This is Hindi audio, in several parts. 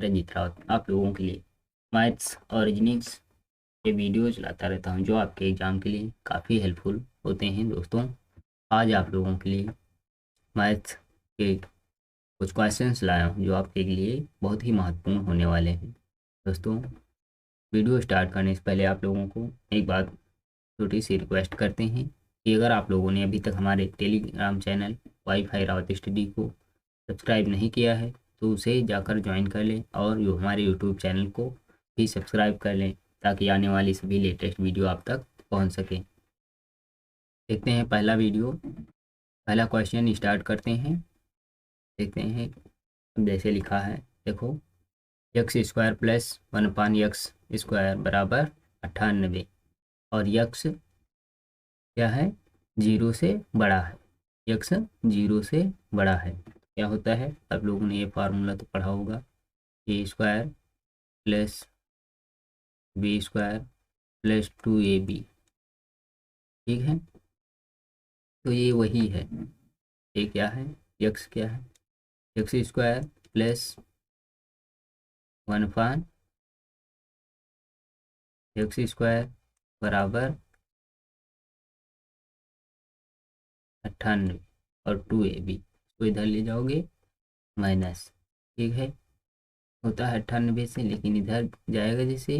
रंजित रावत आप लोगों के लिए मैथ्स ओरिजिनिक्स के वीडियोज लाता रहता हूं, जो आपके एग्ज़ाम के लिए काफ़ी हेल्पफुल होते हैं। दोस्तों, आज आप लोगों के लिए मैथ्स के कुछ क्वेश्चंस लाया हूं जो आपके लिए बहुत ही महत्वपूर्ण होने वाले हैं। दोस्तों, वीडियो स्टार्ट करने से पहले आप लोगों को एक बात छोटी सी रिक्वेस्ट करते हैं कि अगर आप लोगों ने अभी तक हमारे Telegram channel wifi Rawat study को सब्सक्राइब नहीं किया है तो उसे जाकर ज्वाइन कर लें और जो हमारे यूट्यूब चैनल को भी सब्सक्राइब कर लें ताकि आने वाली सभी लेटेस्ट वीडियो आप तक पहुंच सके। देखते हैं पहला वीडियो, पहला क्वेश्चन स्टार्ट करते हैं। देखते हैं जैसे लिखा है, देखो x square plus 1/x square बराबर 98 और यक्स क्या है, 0 से बड़ा है। यक्स 0 से बड़ा है क्या होता है, आप लोगों ने ये फार्मूला तो पढ़ा होगा, a square plus b square plus 2ab। ठीक है, तो ये वही है। ये क्या है, यक्स क्या है, x square plus 1/x square बराबर 98 और 2ab तो इधर ले जाओगे माइनस। ठीक है, होता है 98 से, लेकिन इधर जाएगा जैसे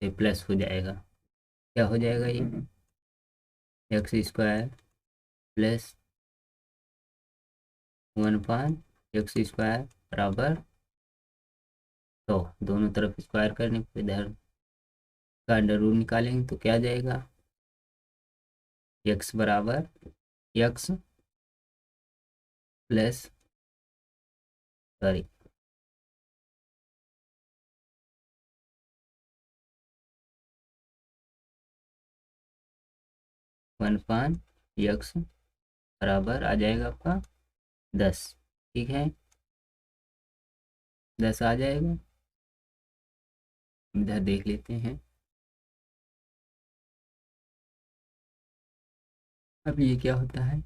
ये प्लस हो जाएगा। क्या हो जाएगा, ये x square plus 1/x square बराबर 100। दोनों तरफ स्क्वायर करने पर इधर का अंडर रूट निकालेंगे तो क्या आ जाएगा, x बराबर x प्लस सॉरी 1/x बराबर आ जाएगा आपका 10। ठीक है, 10 आ जाएगा। इधर देख लेते हैं, अब ये क्या होता है,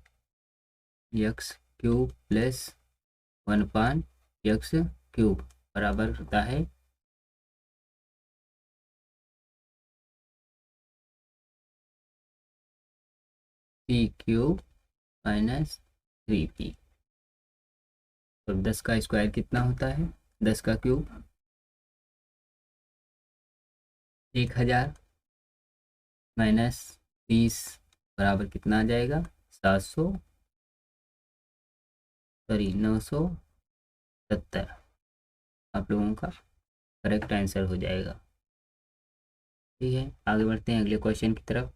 x cube plus 1/x cube बराबर होता है पी क्यूब माइनस 3p। तो 10 का स्क्वायर कितना होता है, 10 का क्यूब 1000 माइनस 30 बराबर कितना आ जाएगा, 700 सॉरी 970। आप लोगों का करेक्ट आंसर हो जाएगा। ठीक है, आगे बढ़ते हैं अगले क्वेश्चन की तरफ।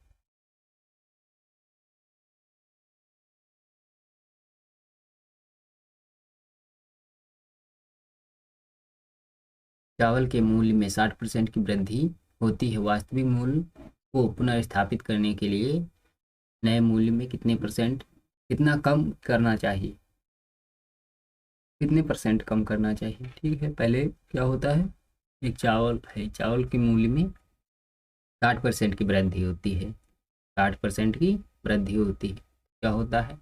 चावल के मूल्य में 60% की वृद्धि होती है, वास्तविक मूल्य को पुनर्स्थापित करने के लिए नए मूल्य में कितना कम करना चाहिए, कितने परसेंट कम करना चाहिए। ठीक है, पहले क्या होता है, एक चावल है, चावल के मूल्य में 60% की वृद्धि होती है, 60% की वृद्धि होती है, क्या होता है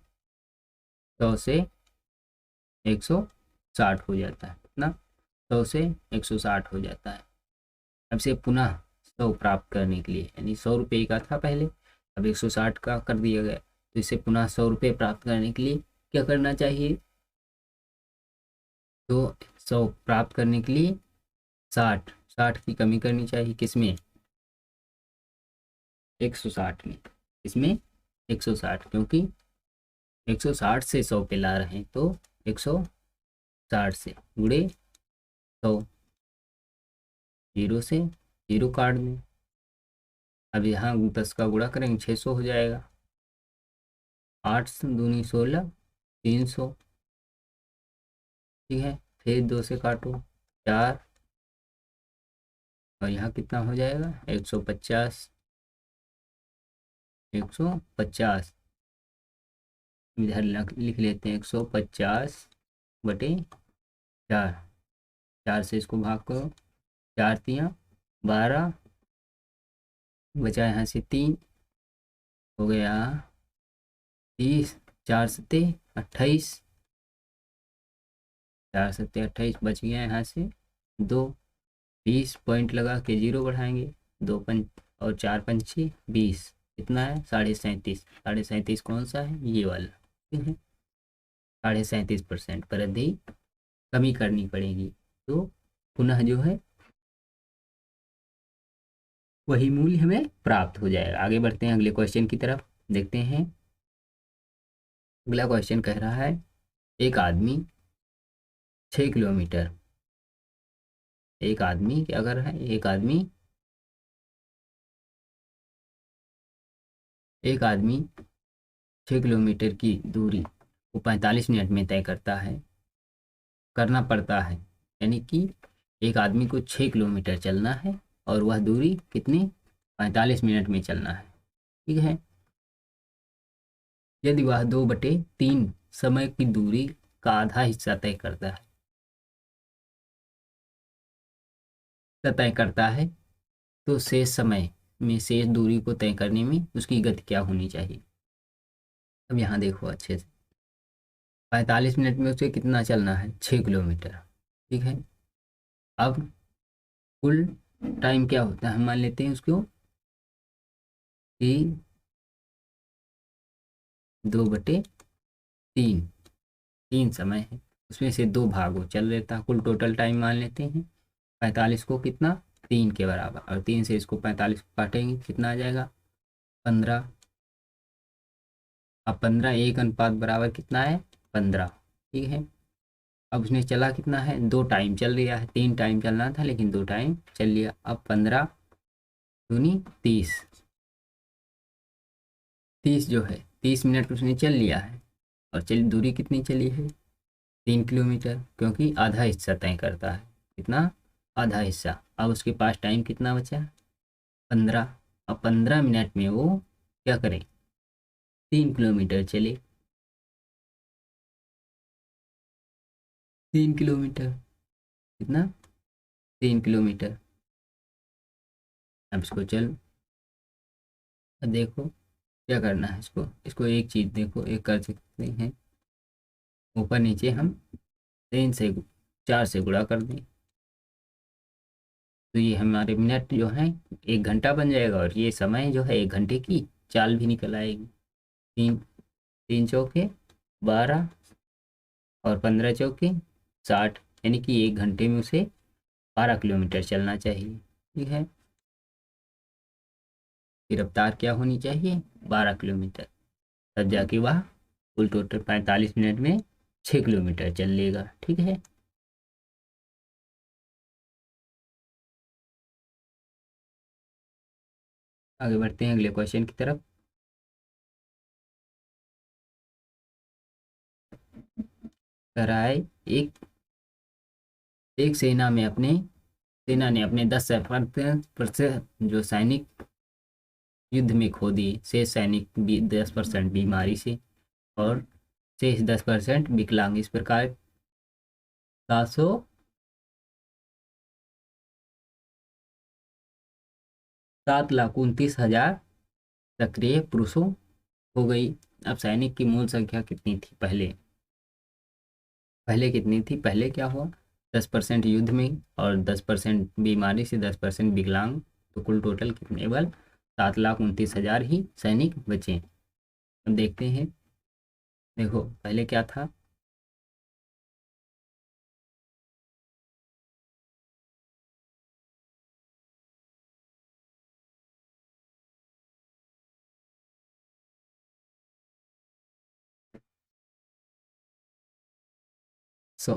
100 से 160 हो जाता है ना, 100 से 160 हो जाता है। अब से पुनः 100 प्राप्त करने के लिए, यानी 100 रुपये का था पहले, अब 160 का कर दिया गया, तो इसे पुनः 100 रुपये प्राप्त करने के लिए क्या करना चाहिए, तो 100 प्राप्त करने के लिए 60 की कमी करनी चाहिए, किसमें 160 में, इसमें 160, क्योंकि 160 से 100 पे ला रहे हैं तो 160 से गुड़े 100, 0 से 0 काट दें। अब यहाँ 10 का गुणा करेंगे 600 हो जाएगा, 8 दूनी 16 300। ठीक है, फिर 2 से काटो 4 और यहाँ कितना हो जाएगा 150, 150 इधर लिख लेते हैं 150 बटे 4, 4 से इसको भाग करो, 4 तियाँ 12, बचा यहाँ से 3 हो गया 30, 4 सत्ते 28, 4 सत्ते 28 बच गया यहाँ से 2, 20 पॉइंट लगा के 0 बढ़ाएंगे, 2 पंच और 4 पंचे 20, कितना है 37.5। 37.5 कौन सा है, ये वाला, ठीक है। 37.5% पर अधिक कमी करनी पड़ेगी, तो पुनः जो है वही मूल्य हमें प्राप्त हो जाएगा। आगे बढ़ते हैं अगले क्वेश्चन की तरफ, देखते हैं। अगला क्वेश्चन कह रहा है एक आदमी 6 किलोमीटर, एक आदमी क्या कर रहा है, एक आदमी 6 किलोमीटर की दूरी को 45 मिनट में तय करना पड़ता है। यानी कि एक आदमी को 6 किलोमीटर चलना है और वह दूरी कितनी, 45 मिनट में चलना है, ठीक है। यदि वह 2/3 समय की दूरी का आधा हिस्सा तय करता है, तो शेष समय में शेष दूरी को तय करने में उसकी गति क्या होनी चाहिए। अब यहाँ देखो अच्छे से, 45 मिनट में उसे कितना चलना है, 6 किलोमीटर, ठीक है। अब कुल टाइम क्या होता है, हम मान लेते हैं उसको कि 2/3, 3 समय है, उसमें से 2 भागों चल रहता है, कुल टोटल टाइम मान लेते हैं 45 को कितना, 3 के बराबर, और 3 से इसको 45 को काटेंगे, कितना आ जाएगा 15। अब 15 एक अनुपात बराबर कितना है, 15, ठीक है। अब उसने चला कितना है, 2 टाइम चल रहा है, 3 टाइम चलना था लेकिन 2 टाइम चल लिया। अब 15 दूनी 30, 30 जो है 30 मिनट उसने चल लिया है, और चल दूरी कितनी चली है, 3 किलोमीटर, क्योंकि आधा हिस्सा तय करता है, कितना, आधा हिस्सा। अब उसके पास टाइम कितना बचा, 15। अब 15 मिनट में वो क्या करे, 3 किलोमीटर चले, 3 किलोमीटर, कितना, 3 किलोमीटर। अब इसको चल, अब देखो क्या करना है, इसको इसको एक चीज़ देखो, एक कर सकते हैं, ऊपर नीचे हम 4 से गुणा कर दें, तो ये हमारे मिनट जो हैं 1 घंटा बन जाएगा, और ये समय जो है 1 घंटे की चाल भी निकल आएगी। 3 3 चौके 12 और 15 चौके 60, यानी कि 1 घंटे में उसे 12 किलोमीटर चलना चाहिए, ठीक है। फिर रफ्तार क्या होनी चाहिए, 12 किलोमीटर, तब जाके वह कुल टोटल 45 मिनट में 6 किलोमीटर चल लेगा, ठीक है। आगे बढ़ते हैं अगले क्वेश्चन की तरफ। कह रहा है एक एक सेना ने अपने 10% जो सैनिक युद्ध में खो दिए, शेष सैनिक भी 10% बीमारी से और शेष 10% विकलांग, इस प्रकार 7,29,000 सक्रिय पुरुषों हो गई। अब सैनिक की मूल संख्या कितनी थी, पहले कितनी थी, पहले क्या हुआ, 10% युद्ध में और 10% बीमारी से 10% विकलांग, तो कुल टोटल कितने, केवल 7,29,000 ही सैनिक बचे। अब देखते हैं, देखो पहले क्या था, सौ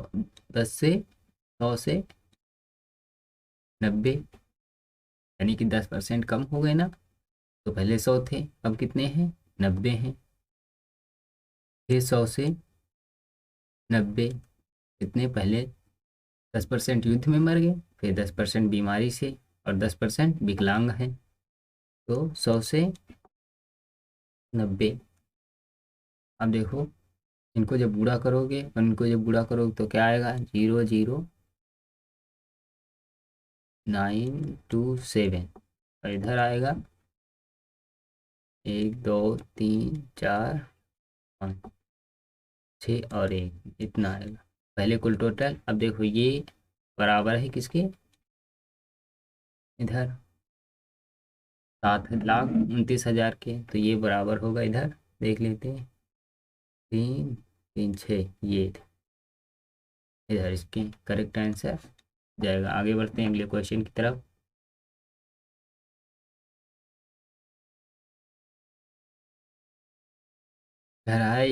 100 से 90, यानी कि 10% कम हो गए ना, तो पहले 100 थे, अब कितने हैं, 90 हैं। फिर 100 से 90, कितने, पहले 10% युद्ध में मर गए, फिर 10% बीमारी से और 10% विकलांग हैं, तो 100 से 90। अब देखो इनको जब बूढ़ा करोगे और इनको जब बूढ़ा करोगे तो क्या आएगा, 0,0,927, और इधर आएगा 1, 2, 3, 4, 5, 6 और 1, इतना आएगा पहले कुल टोटल। अब देखो ये बराबर है किसके, इधर 7,29,000 के, तो ये बराबर होगा इधर, देख लेते हैं, 3 3 6, ये इधर इसके करेक्ट आंसर जाएगा। आगे बढ़ते हैं अगले क्वेश्चन की तरफ। कह रहा है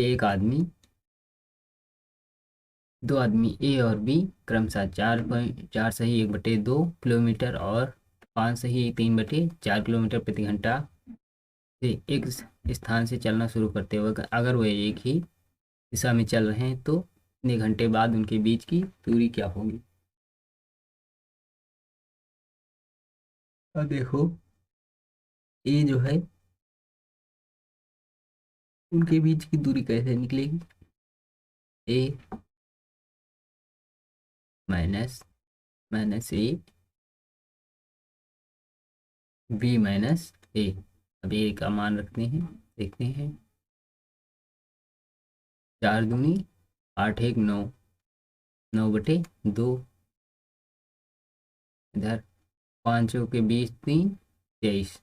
दो आदमी ए और बी क्रमशः 4.4 सही 1/2 किलोमीटर और 5 सही 3/4 किलोमीटर प्रति घंटा से एक स्थान से चलना शुरू करते वक्त अगर वह एक ही दिशा में चल रहे हैं तो इतने घंटे बाद उनके बीच की दूरी क्या होगी। अब देखो, ए जो है, उनके बीच की दूरी कैसे निकलेगी, ए माइनस माइनस ए, बी माइनस ए। अब ए का मान रखते हैं, देखते हैं, 4 दूनी 8 1 9, 9/2, इधर 5 के 20 3 23,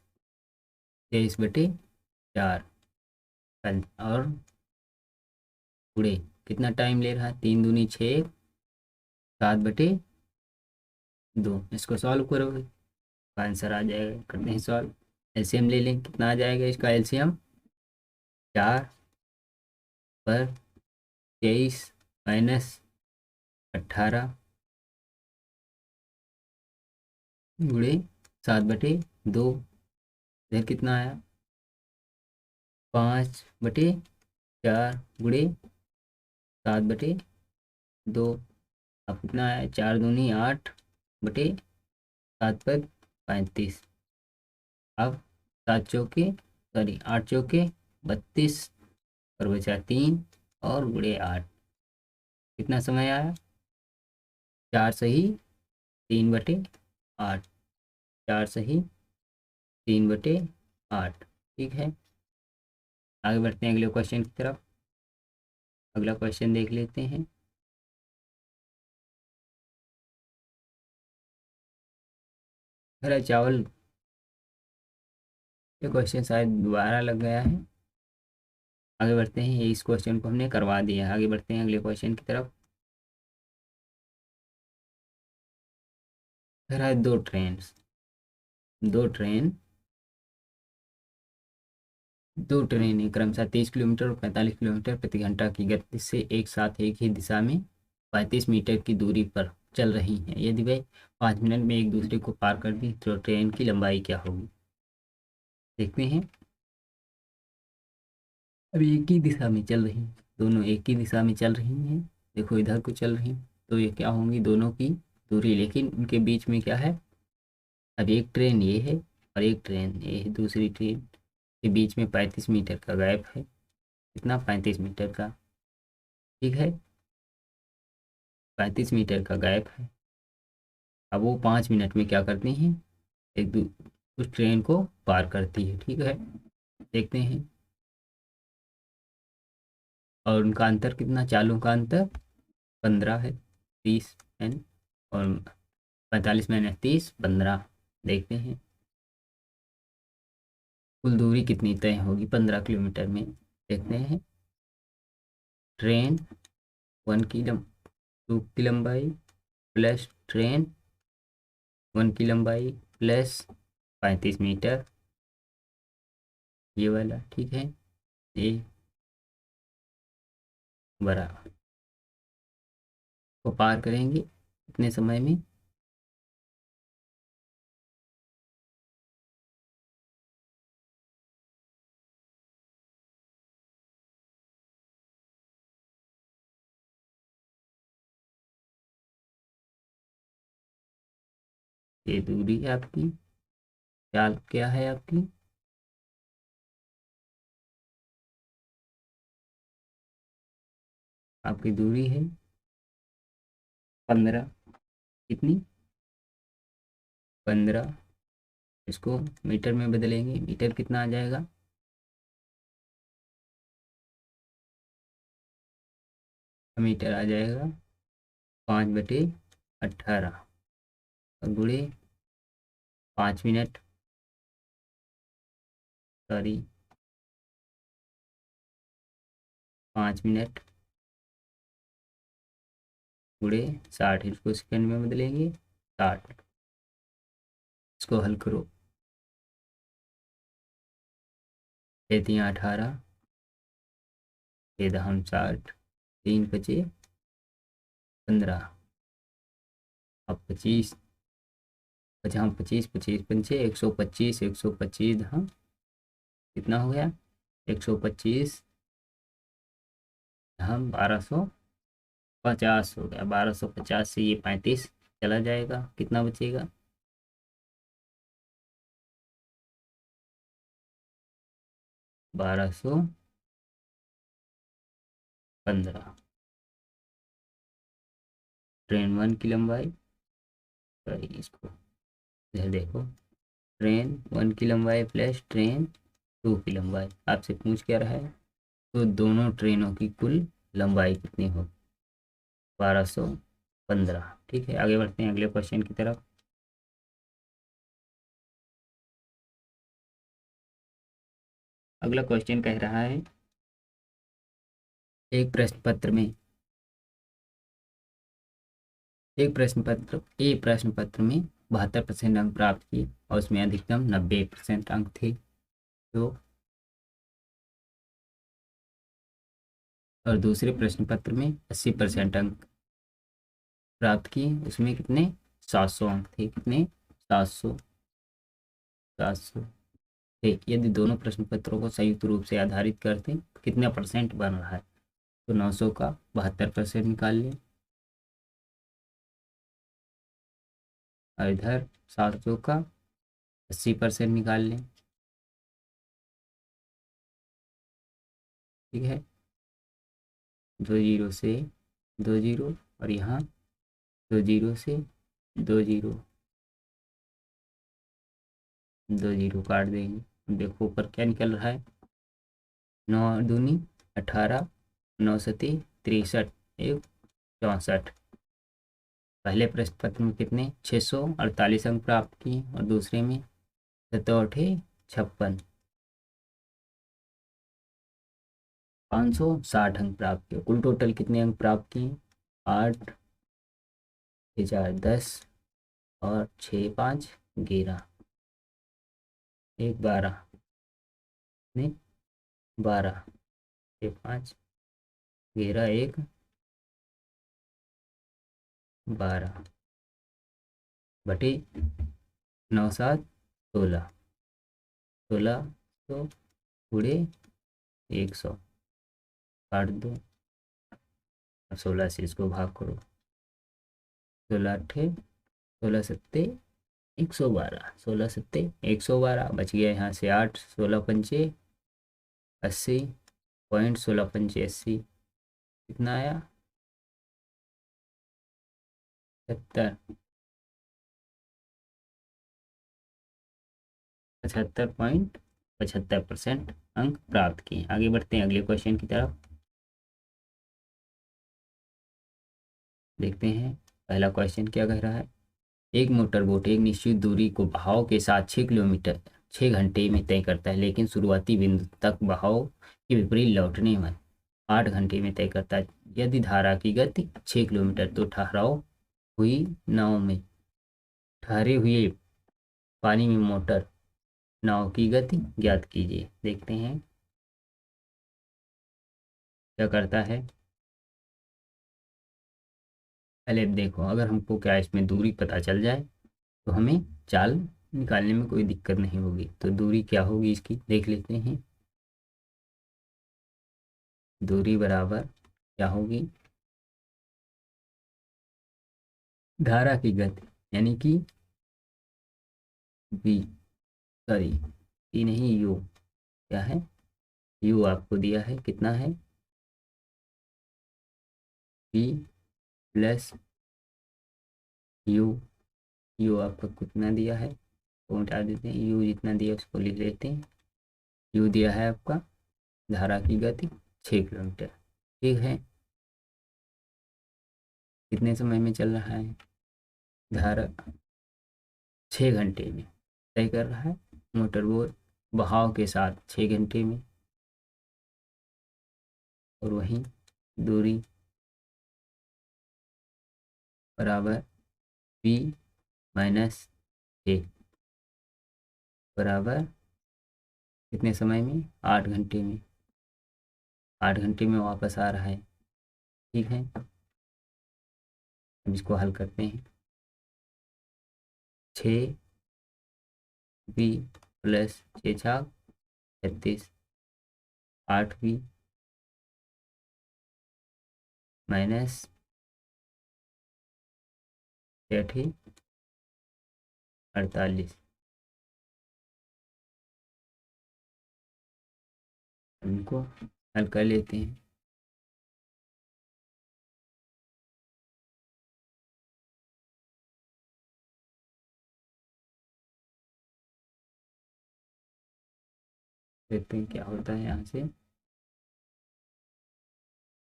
23/4, और पूरे कितना टाइम ले रहा है, 3 दूनी 6, 7/2। इसको सॉल्व करोगे तो आंसर आ जाएगा, करते हैं सॉल्व। एलसीएम ले लें, कितना आ जाएगा इसका एलसीएम, 4 पर 23 -18 गुणे 7/2, इधर कितना आया, 5/4 गुणे 7/2। अब कितना आया, 4 दूनी 8/7 पर 35। अब 8 चौके 32 और बचा 3 और गुणे 8, कितना समय आया, 4 सही 3/8, 4 सही 3/8। ठीक है, आगे बढ़ते हैं अगले क्वेश्चन की तरफ। अगला क्वेश्चन देख लेते हैं। हरा चावल, ये क्वेश्चन शायद दोबारा लग गया है। आगे बढ़ते हैं, इस क्वेश्चन को हमने करवा दिया है। आगे बढ़ते हैं अगले क्वेश्चन की तरफ। हरा दो ट्रेन दो ट्रेनें क्रमशः 30 किलोमीटर और 45 किलोमीटर प्रति घंटा की गति से एक साथ एक ही दिशा में 35 मीटर की दूरी पर चल रही हैं। यदि वे 5 मिनट में एक दूसरे को पार कर दी तो ट्रेन की लंबाई क्या होगी। देखते हैं, अब एक ही दिशा में चल रही हैं, दोनों एक ही दिशा में चल रही हैं, देखो इधर को चल रही हैं, तो ये क्या होंगी दोनों की दूरी, लेकिन उनके बीच में क्या है, अब एक ट्रेन ये है और एक ट्रेन ये है, दूसरी ट्रेन के बीच में 35 मीटर का गैप है। कितना, 35 मीटर का, ठीक है, 35 मीटर का गैप है। अब वो 5 मिनट में क्या करती हैं, एक दू उस ट्रेन को पार करती है। ठीक है, देखते हैं, और उनका अंतर कितना, चालों का अंतर 15 है, 30 और 45 - 30 15। देखते हैं कुल दूरी कितनी तय होगी 15 किलोमीटर में। देखते हैं, ट्रेन 2 की लंबाई प्लस ट्रेन 1 की लंबाई प्लस 35 मीटर, ये वाला, ठीक है, ये बराबर को पार करेंगे कितने समय में, ये दूरी है आपकी, चाल क्या है आपकी, आपकी दूरी है 15, कितनी, 15। इसको मीटर में बदलेंगे, मीटर कितना आ जाएगा, मीटर आ जाएगा 5/2 18 और गुणे 5 मिनट, सॉरी 5 मिनट गुणे 60, इसको सेकंड में बदलेंगे 60। इसको हल करो, 18, 60, 3×5 = 15। अब 25, 50, 25, 25 पंचे 125, 125 हाँ कितना हो गया 125, हाँ 1250 हो गया। 1250 से ये 35 चला जाएगा, कितना बचेगा 1215। ट्रेन 1 की लंबाई, सॉरी इसको इधर देखो, ट्रेन 1 की लंबाई प्लस ट्रेन 2 की लंबाई, आपसे पूछ क्या रहा है, तो दोनों ट्रेनों की कुल लंबाई कितनी हो, 1215। ठीक है, आगे बढ़ते हैं अगले क्वेश्चन की तरफ। अगला क्वेश्चन कह रहा है, एक प्रश्न पत्र में एक प्रश्न पत्र में 72% अंक प्राप्त किए और उसमें अधिकतम 90% अंक थे, तो और दूसरे प्रश्न पत्र में 80% अंक प्राप्त किए, उसमें कितने 700 अंक थे, कितने 700 700 थे। यदि दोनों प्रश्न पत्रों को संयुक्त रूप से आधारित करते तो कितना परसेंट बन रहा है, तो 900 का 72% निकाल लें और इधर 700 का 80% निकाल लें। ठीक है, 2 जीरो से 2 जीरो और यहाँ 2 जीरो से 2 जीरो, 2 जीरो काट देंगे। देखो ऊपर क्या निकल रहा है, 9 दूनी 18, 9 सती 63, 1 64। पहले प्रश्न पत्र में कितने 648 अंक प्राप्त किए और दूसरे में 7×8 = 56, 560 अंक प्राप्त किए। कुल टोटल कितने अंक प्राप्त किए, 8, 4, 10 और 6, 5, 11, 1, 12, नहीं 12, 6, 5, 11, 1, 12 बटे 9, 7, 16, 1600 गुणे 100 काट दो और 16 से इसको भाग करो, 16×8 16×7 112, 16×7 112 बच गया यहाँ से 8, 16×5 80, पॉइंट 16×5 80, कितना आया 70, 75.75% अंक प्राप्त किए। आगे बढ़ते हैं अगले क्वेश्चन की तरफ, देखते हैं पहला क्वेश्चन क्या कह रहा है। एक मोटर बोट एक निश्चित दूरी को बहाव के साथ 6 किलोमीटर 6 घंटे में तय करता है, लेकिन शुरुआती बिंदु तक बहाव के विपरीत लौटने में 8 घंटे में तय करता है। यदि धारा की गति 6 किलोमीटर, तो हुई नाव में ठहरे हुए पानी में मोटर नाव की गति ज्ञात कीजिए। देखते हैं क्या करता है। पहले देखो, अगर हमको क्या इसमें दूरी पता चल जाए तो हमें चाल निकालने में कोई दिक्कत नहीं होगी। तो दूरी क्या होगी इसकी देख लेते हैं। दूरी बराबर क्या होगी, धारा की गति यानी कि v, सॉरी ई नहीं यू, क्या है यू आपको दिया है, कितना है v प्लस यू, यू आपका कितना दिया है तो हटा देते हैं, यू जितना दिया उसको लिख लेते हैं। यू दिया है आपका धारा की गति 6 किलोमीटर। ठीक है, कितने समय में चल रहा है धारा 6 घंटे में तय कर रहा है। मोटर बोर बहाव के साथ 6 घंटे में, और वहीं दूरी बराबर v माइनस a बराबर कितने समय में, 8 घंटे में। 8 घंटे में वापस आ रहा है। ठीक है, अब इसको हल करते हैं। 6v plus 6×36, 8v minus 48। इनको हल कर लेते हैं। देखते हैं क्या होता है। यहाँ से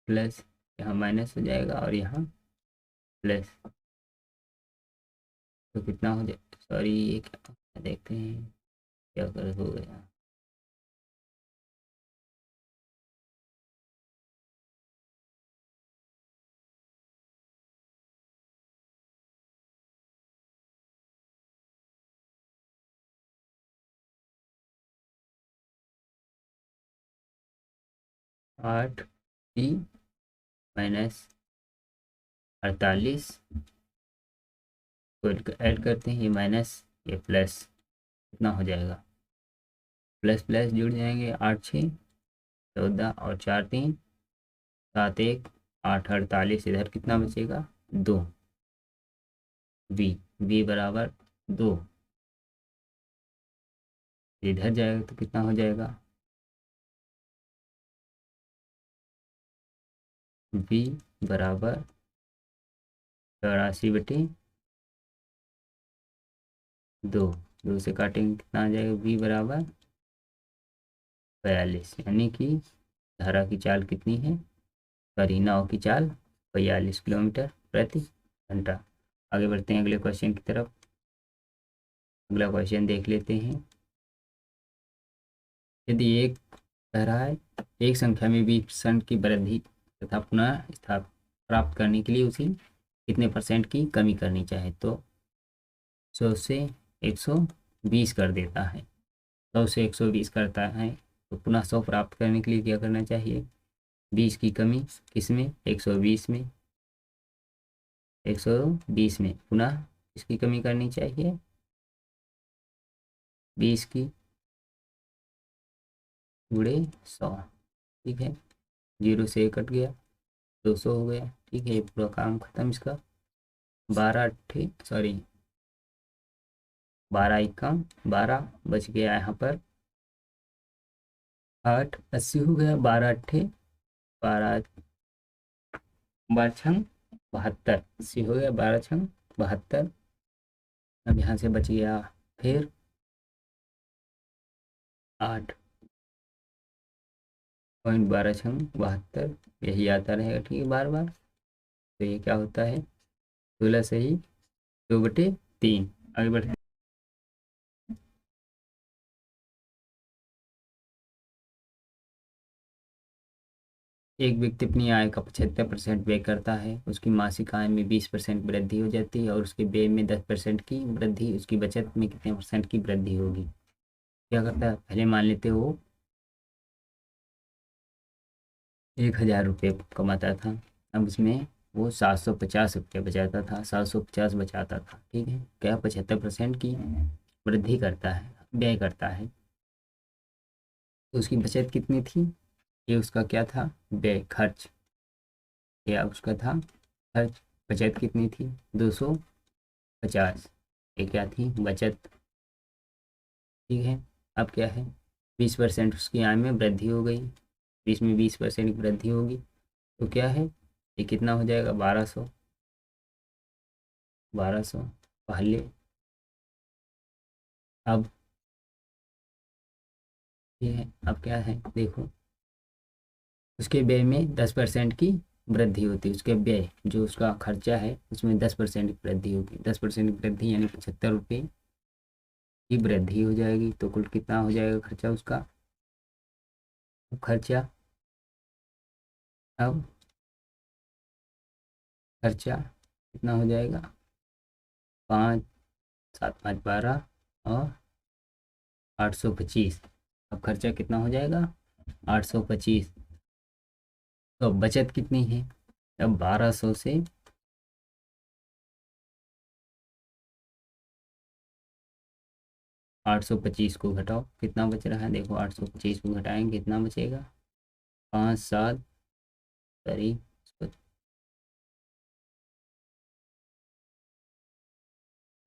प्लस, यहाँ माइनस हो जाएगा और यहाँ प्लस, तो कितना हो जाए, सॉरी ये क्या, देखते हैं क्या कर हो गया। 8v माइनस 48 को ऐड करते हैं, ये माइनस ये प्लस, कितना हो जाएगा, प्लस प्लस जुड़ जाएंगे। 8×6 = 14 और 4×3 = 7, 8 48, इधर कितना बचेगा, 2। v बराबर 2, इधर जाएगा तो कितना हो जाएगा, v बराबर 84/2। 2 से काटेंगे कितना आ जाएगा, v बराबर 42। यानी कि धारा की चाल कितनी है, सॉरी नाव की चाल 42 किलोमीटर प्रति घंटा। आगे बढ़ते हैं अगले क्वेश्चन की तरफ। अगला क्वेश्चन देख लेते हैं। यदि एक कह रहा है, एक संख्या में 20% की वृद्धि तथा पुनः स्थापित प्राप्त करने के लिए उसी कितने % की कमी करनी चाहे, तो 100 से 120 कर देता है। 100 से 120 करता है तो पुनः 100 प्राप्त करने के लिए क्या करना चाहिए, 20 की कमी किसमें, 120 में। 120 में पुनः इसकी कमी करनी चाहिए, 20 की गुणे 100। ठीक है, 0 से 1 कट गया, 200 हो गया। ठीक है, ये पूरा काम खत्म इसका। 12 बच गया यहाँ पर, 8 80 हो गया, 12 छंग 72, 80 हो गया, 12 छंग 72। अब यहाँ से बच गया फिर 8.12 छंग 72, यही आता रहेगा। ठीक है, बार बार। तो ये क्या होता है, 16 से ही 2/3। आगे बढ़ते, एक व्यक्ति अपनी आय का 75% व्यय करता है, उसकी मासिक आय में 20% वृद्धि हो जाती है और उसके व्यय में 10% की वृद्धि, उसकी बचत में कितने % की वृद्धि होगी। क्या करता है, पहले मान लेते हो 1000 रुपये कमाता था, अब उसमें वो 750 रुपये बचाता था, 750 बचाता था। ठीक है, क्या 75% की वृद्धि करता है, व्यय करता है, तो उसकी बचत कितनी थी, ये उसका क्या था, व्यय खर्च, या उसका था खर्च। बचत कितनी थी, 250, ये क्या थी, बचत। ठीक है, अब क्या है, 20% उसकी आय में वृद्धि हो गई, 20 में 20% की वृद्धि होगी, तो क्या है, ये कितना हो जाएगा, 1200। 1200 पहले, अब ये है, अब क्या है देखो, उसके व्यय में 10% की वृद्धि होती है, उसके व्यय जो उसका खर्चा है उसमें 10% की वृद्धि होगी। 10% की वृद्धि यानी 75 रुपये की वृद्धि हो जाएगी। तो कुल कितना हो जाएगा खर्चा उसका? खर्चा अब खर्चा कितना हो जाएगा? 5 7 5 12 और 825। अब खर्चा कितना हो जाएगा? 825। तो बचत कितनी है? अब 1200 से 825 को घटाओ, कितना बच रहा है? देखो 825 को घटाएंगे कितना बचेगा? 5 7 सॉरी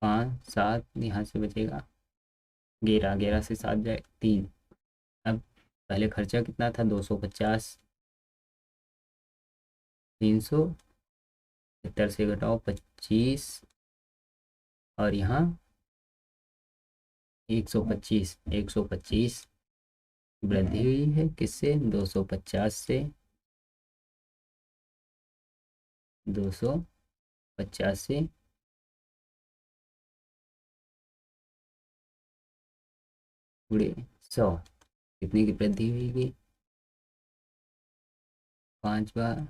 5 7 यहाँ से बचेगा 11, 11 से 7 जाए 3। अब पहले खर्चा कितना था? 250। 370 से घटाओ 25 और यहाँ 125। 125 वृद्धि हुई है किससे? 250 से। 250 से गुणे 100 कितने की वृद्धि हुई? 5 बार।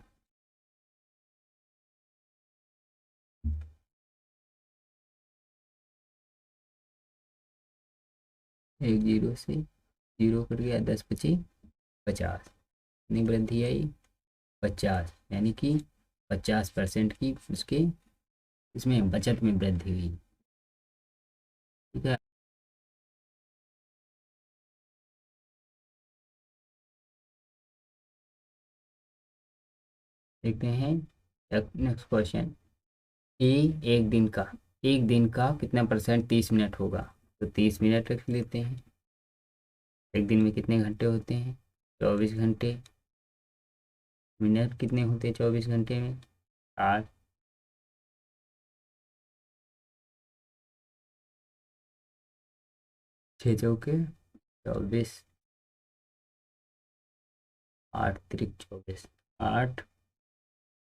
एक जीरो से जीरो कट गया, 10 × 5 = 50। कितनी वृद्धि आई? 50, यानी कि 50% की उसके इसमें बचत में वृद्धि हुई। ठीक है। देखते हैं नेक्स्ट क्वेश्चन। ए एक दिन का कितना परसेंट 30 मिनट होगा? तो 30 मिनट रख लेते हैं। एक दिन में कितने घंटे होते हैं? 24 घंटे। मिनट कितने होते हैं 24 घंटे में? 8। 6 × 4 = 24। 8 × 3 = 24। 8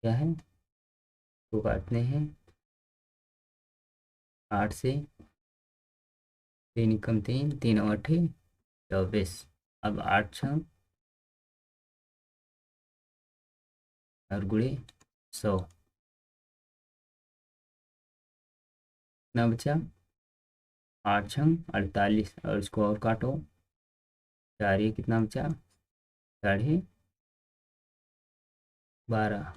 क्या है तो काटते हैं। 8 से 3 कम 3, 3 × 8 = 24। अब 8 और गुणे 100 कितना बचा? 8 × 48 और इसको और काटो। 4 ये कितना बचा? 12.5।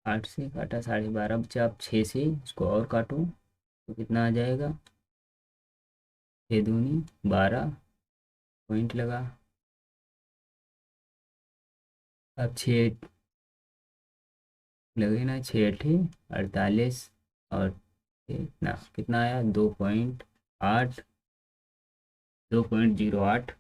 8 से काटा 12.5 बचा। अब 6 से इसको और काटो तो कितना आ जाएगा? 6 दूनी 12 पॉइंट लगा। अब 6 लगे ना, 6 × 8 = 48 और कितना कितना आया? 2.8 2.08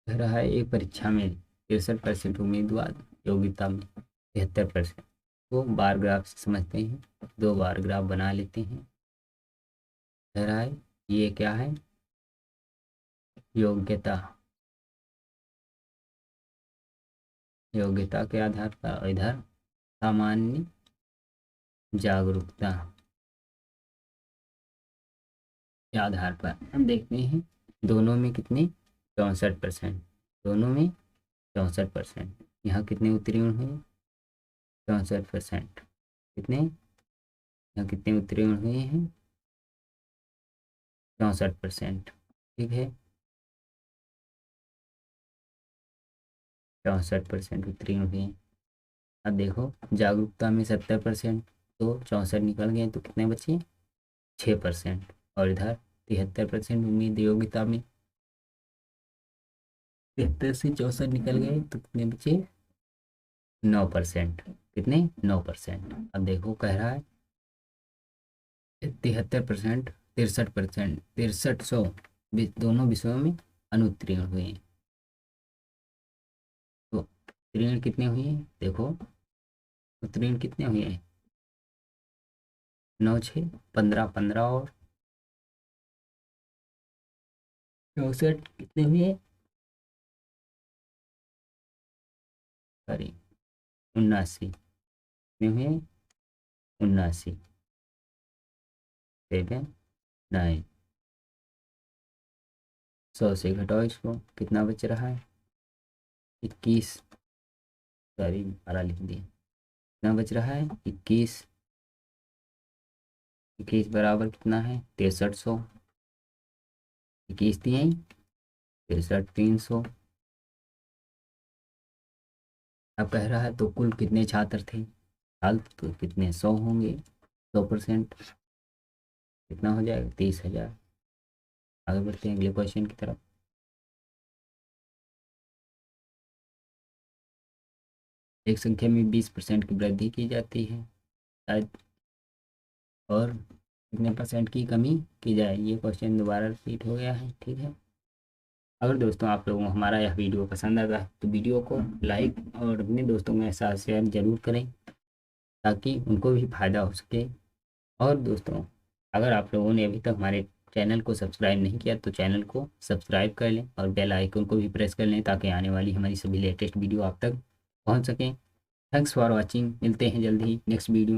रहा है। एक परीक्षा में 63% उम्मीदवार, योग्यता में 73%। वो बार ग्राफ से समझते हैं। 2 बार ग्राफ बना लेते हैं। कह रहा है ये क्या है? योग्यता। योग्यता के आधार पर इधर सामान्य जागरूकता के आधार पर हम देखते हैं दोनों में कितने? 64%। दोनों में 64%। यहाँ कितने उत्तीर्ण हुए? 64%। कितने यहाँ कितने उत्तीर्ण हुए हैं? 64%। ठीक है, 64% उत्तीर्ण हुए हैं। अब देखो जागरूकता में 70%, तो 64 निकल गए तो कितने बचे? 6%। और इधर 73% उम्मीद योग्यता में 73 से 64 निकल गए तो कितने बचे? 9%। कितने? 9%। अब देखो कह रहा है 73%, 63%, 6300 दोनों विषयों में अनुत्तीर्ण हुए हैं। तो उत्तीर्ण कितने हुए हैं देखो, उत्तीर्ण कितने हुए हैं, 9 6 15, 15 और 64 कितने हुए, सॉरी 79 कितने हुए, 79, 7 9, 100 से घटाओ इसको, कितना बच रहा है 21, सॉरी 12 लिख दिया, कितना बच रहा है 21, 21 बराबर कितना है 6300, 21 दिए 63 300। अब कह रहा है तो कुल कितने छात्र थे, हाल तो कितने 100 होंगे, 100% कितना हो जाएगा 30,000। आगे बढ़ते हैं अगले क्वेश्चन की तरफ। एक संख्या में 20% की वृद्धि की जाती है शायद, और कितने परसेंट की कमी की जाए, ये क्वेश्चन दोबारा रिपीट हो गया है। ठीक है, अगर दोस्तों आप लोगों को हमारा यह वीडियो पसंद आता है तो वीडियो को लाइक और अपने दोस्तों के साथ शेयर जरूर करें ताकि उनको भी फ़ायदा हो सके। और दोस्तों अगर आप लोगों ने अभी तक हमारे चैनल को सब्सक्राइब नहीं किया तो चैनल को सब्सक्राइब कर लें और बेल आइकन को भी प्रेस कर लें ताकि आने वाली हमारी सभी लेटेस्ट वीडियो आप तक पहुंच सकें। थैंक्स फॉर वॉचिंग, मिलते हैं जल्द ही नेक्स्ट वीडियो।